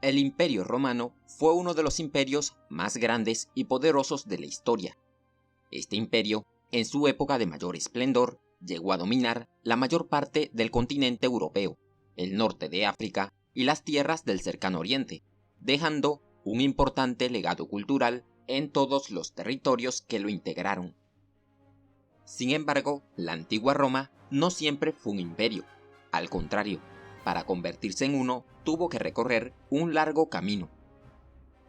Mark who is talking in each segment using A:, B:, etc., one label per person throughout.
A: El Imperio Romano fue uno de los imperios más grandes y poderosos de la historia. Este imperio, en su época de mayor esplendor, llegó a dominar la mayor parte del continente europeo, el norte de África y las tierras del Cercano Oriente, dejando un importante legado cultural en todos los territorios que lo integraron. Sin embargo, la antigua Roma no siempre fue un imperio. Al contrario, para convertirse en uno, tuvo que recorrer un largo camino.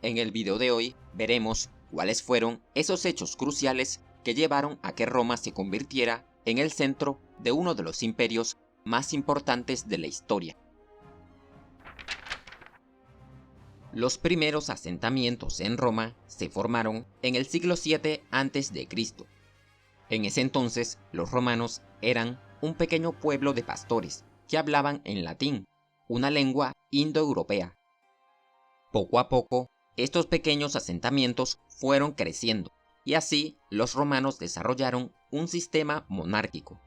A: En el video de hoy veremos cuáles fueron esos hechos cruciales que llevaron a que Roma se convirtiera en el centro de uno de los imperios más importantes de la historia. Los primeros asentamientos en Roma se formaron en el siglo VII a.C. En ese entonces, los romanos eran un pequeño pueblo de pastores que hablaban en latín, una lengua indoeuropea. Poco a poco, estos pequeños asentamientos fueron creciendo, y así los romanos desarrollaron un sistema monárquico.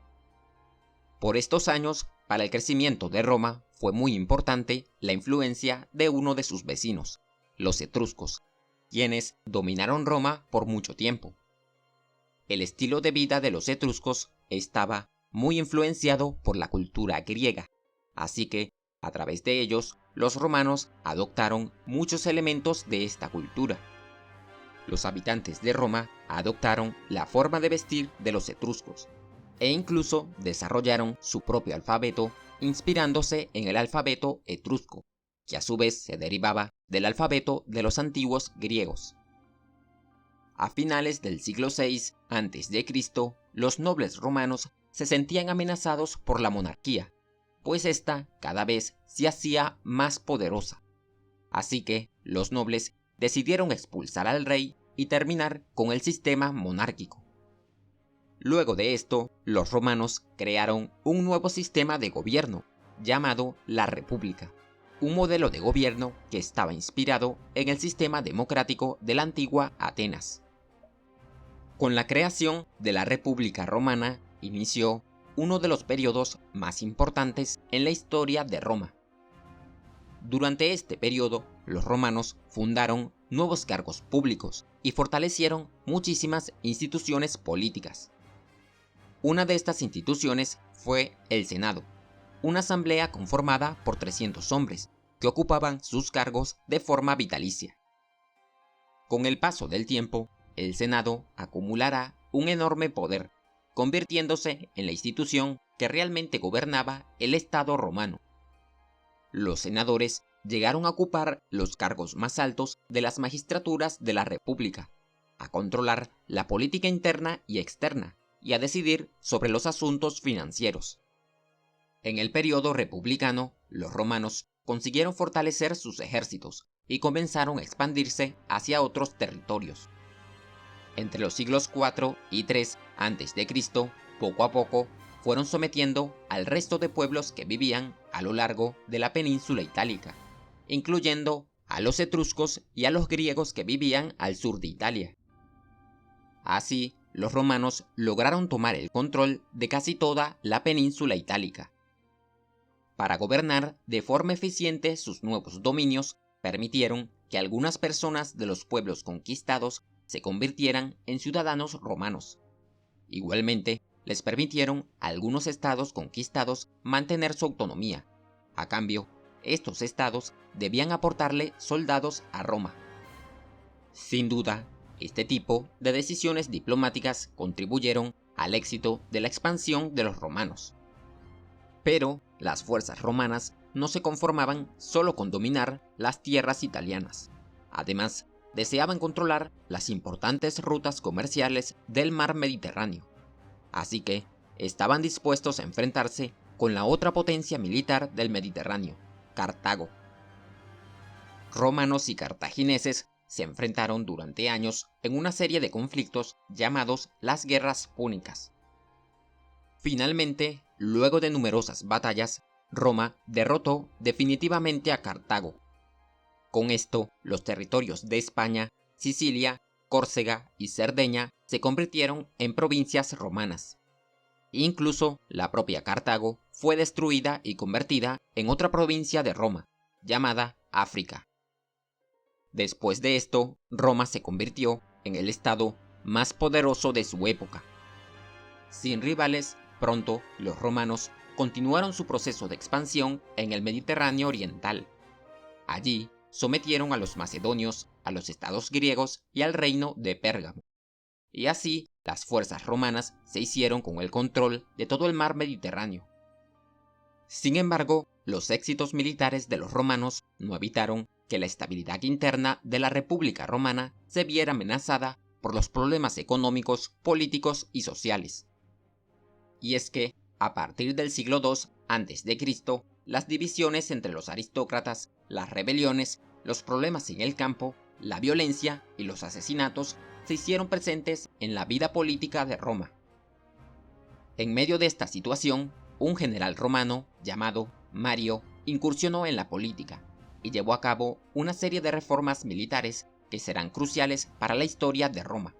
A: Por estos años, para el crecimiento de Roma fue muy importante la influencia de uno de sus vecinos, los etruscos, quienes dominaron Roma por mucho tiempo. El estilo de vida de los etruscos estaba muy influenciado por la cultura griega, así que, a través de ellos, los romanos adoptaron muchos elementos de esta cultura. Los habitantes de Roma adoptaron la forma de vestir de los etruscos, e incluso desarrollaron su propio alfabeto inspirándose en el alfabeto etrusco, que a su vez se derivaba del alfabeto de los antiguos griegos. A finales del siglo VI a.C., los nobles romanos se sentían amenazados por la monarquía, pues ésta cada vez se hacía más poderosa. Así que los nobles decidieron expulsar al rey y terminar con el sistema monárquico. Luego de esto, los romanos crearon un nuevo sistema de gobierno, llamado la República, un modelo de gobierno que estaba inspirado en el sistema democrático de la antigua Atenas. Con la creación de la República Romana inició uno de los periodos más importantes en la historia de Roma. Durante este periodo, los romanos fundaron nuevos cargos públicos y fortalecieron muchísimas instituciones políticas. Una de estas instituciones fue el Senado, una asamblea conformada por 300 hombres que ocupaban sus cargos de forma vitalicia. Con el paso del tiempo, el Senado acumulará un enorme poder, convirtiéndose en la institución que realmente gobernaba el Estado romano. Los senadores llegaron a ocupar los cargos más altos de las magistraturas de la República, a controlar la política interna y externa, y a decidir sobre los asuntos financieros. En el periodo republicano, los romanos consiguieron fortalecer sus ejércitos y comenzaron a expandirse hacia otros territorios. Entre los siglos IV y III a.C., poco a poco, fueron sometiendo al resto de pueblos que vivían a lo largo de la península itálica, incluyendo a los etruscos y a los griegos que vivían al sur de Italia. Así, los romanos lograron tomar el control de casi toda la península itálica. Para gobernar de forma eficiente sus nuevos dominios, permitieron que algunas personas de los pueblos conquistados se convirtieran en ciudadanos romanos. Igualmente, les permitieron a algunos estados conquistados mantener su autonomía. A cambio, estos estados debían aportarle soldados a Roma. Sin duda, este tipo de decisiones diplomáticas contribuyeron al éxito de la expansión de los romanos. Pero las fuerzas romanas no se conformaban solo con dominar las tierras italianas. Además, deseaban controlar las importantes rutas comerciales del mar Mediterráneo. Así que estaban dispuestos a enfrentarse con la otra potencia militar del Mediterráneo, Cartago. Romanos y cartagineses se enfrentaron durante años en una serie de conflictos llamados las Guerras Púnicas. Finalmente, luego de numerosas batallas, Roma derrotó definitivamente a Cartago. Con esto, los territorios de España, Sicilia, Córcega y Cerdeña se convirtieron en provincias romanas. Incluso la propia Cartago fue destruida y convertida en otra provincia de Roma, llamada África, Después de esto, Roma se convirtió en el estado más poderoso de su época. Sin rivales, pronto los romanos continuaron su proceso de expansión en el Mediterráneo oriental. Allí sometieron a los macedonios, a los estados griegos y al reino de Pérgamo. Y así las fuerzas romanas se hicieron con el control de todo el mar Mediterráneo. Sin embargo, los éxitos militares de los romanos no evitaron que la estabilidad interna de la República Romana se viera amenazada por los problemas económicos, políticos y sociales. Y es que, a partir del siglo II a.C., las divisiones entre los aristócratas, las rebeliones, los problemas en el campo, la violencia y los asesinatos se hicieron presentes en la vida política de Roma. En medio de esta situación, un general romano llamado Mario incursionó en la política y llevó a cabo una serie de reformas militares que serán cruciales para la historia de Roma.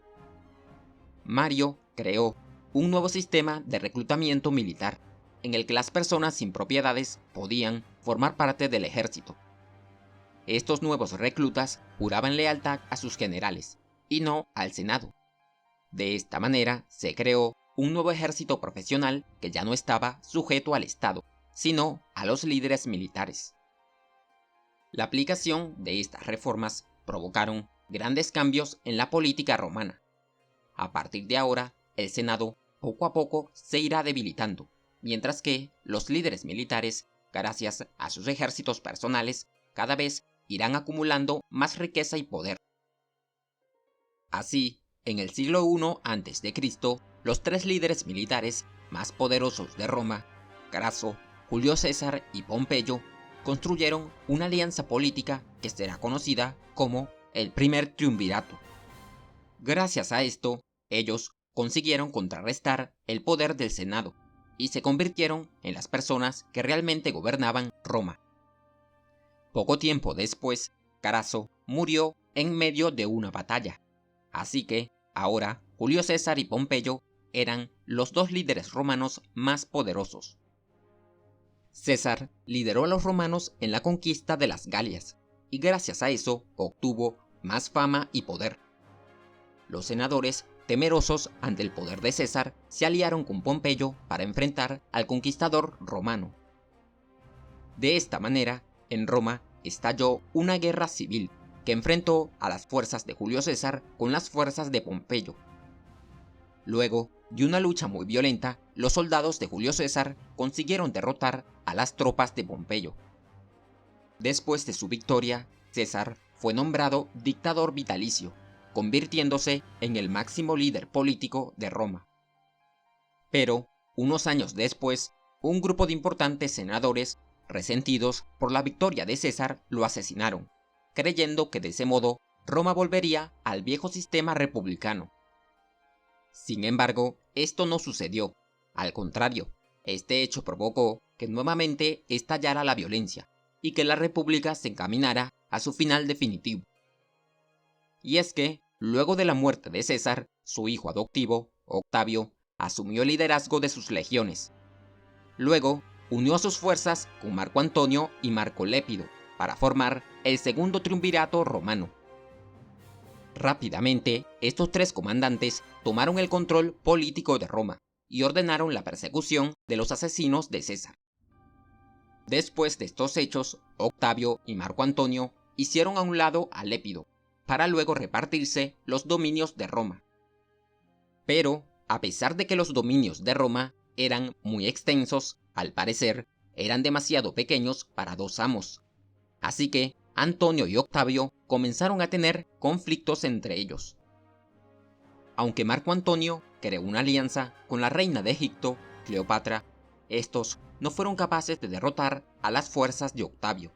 A: Mario creó un nuevo sistema de reclutamiento militar, en el que las personas sin propiedades podían formar parte del ejército. Estos nuevos reclutas juraban lealtad a sus generales, y no al Senado. De esta manera se creó un nuevo ejército profesional que ya no estaba sujeto al Estado, sino a los líderes militares. La aplicación de estas reformas provocaron grandes cambios en la política romana. A partir de ahora, el Senado poco a poco se irá debilitando, mientras que los líderes militares, gracias a sus ejércitos personales, cada vez irán acumulando más riqueza y poder. Así, en el siglo I a.C., los tres líderes militares más poderosos de Roma, Craso, Julio César y Pompeyo, construyeron una alianza política que será conocida como el primer triunvirato. Gracias a esto, ellos consiguieron contrarrestar el poder del Senado y se convirtieron en las personas que realmente gobernaban Roma. Poco tiempo después, Craso murió en medio de una batalla, así que ahora Julio César y Pompeyo eran los dos líderes romanos más poderosos. César lideró a los romanos en la conquista de las Galias, y gracias a eso obtuvo más fama y poder. Los senadores, temerosos ante el poder de César, se aliaron con Pompeyo para enfrentar al conquistador romano. De esta manera, en Roma estalló una guerra civil que enfrentó a las fuerzas de Julio César con las fuerzas de Pompeyo. Luego de una lucha muy violenta, los soldados de Julio César consiguieron derrotar a las tropas de Pompeyo. Después de su victoria, César fue nombrado dictador vitalicio, convirtiéndose en el máximo líder político de Roma. Pero, unos años después, un grupo de importantes senadores, resentidos por la victoria de César, lo asesinaron, creyendo que de ese modo Roma volvería al viejo sistema republicano. Sin embargo, esto no sucedió. Al contrario, este hecho provocó que nuevamente estallara la violencia y que la república se encaminara a su final definitivo. Y es que, luego de la muerte de César, su hijo adoptivo, Octavio, asumió el liderazgo de sus legiones. Luego, unió sus fuerzas con Marco Antonio y Marco Lépido para formar el segundo triunvirato romano. Rápidamente, estos tres comandantes tomaron el control político de Roma y ordenaron la persecución de los asesinos de César. Después de estos hechos, Octavio y Marco Antonio hicieron a un lado a Lépido, para luego repartirse los dominios de Roma. Pero, a pesar de que los dominios de Roma eran muy extensos, al parecer eran demasiado pequeños para dos amos. Así que Antonio y Octavio comenzaron a tener conflictos entre ellos. Aunque Marco Antonio creó una alianza con la reina de Egipto, Cleopatra, estos no fueron capaces de derrotar a las fuerzas de Octavio.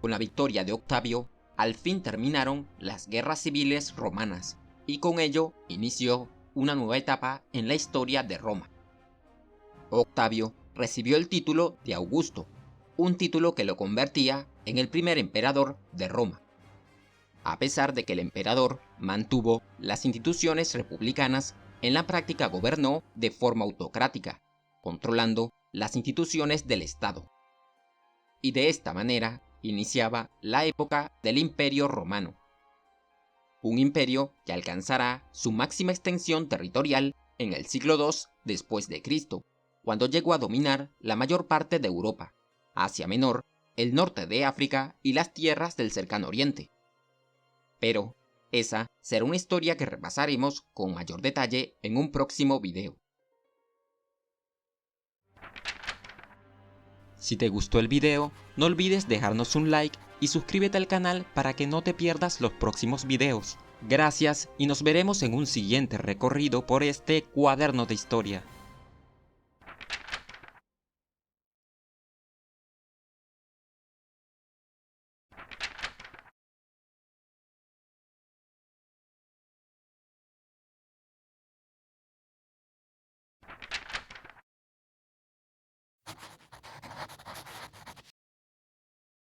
A: Con la victoria de Octavio, al fin terminaron las guerras civiles romanas, y con ello inició una nueva etapa en la historia de Roma. Octavio recibió el título de Augusto, un título que lo convertía en el primer emperador de Roma. A pesar de que el emperador mantuvo las instituciones republicanas, en la práctica gobernó de forma autocrática, controlando las instituciones del Estado. Y de esta manera iniciaba la época del Imperio Romano. Un imperio que alcanzará su máxima extensión territorial en el siglo II después de Cristo, cuando llegó a dominar la mayor parte de Europa, Asia Menor, el norte de África y las tierras del Cercano Oriente. Pero esa será una historia que repasaremos con mayor detalle en un próximo video. Si te gustó el video, no olvides dejarnos un like y suscríbete al canal para que no te pierdas los próximos videos. Gracias y nos veremos en un siguiente recorrido por este cuaderno de historia.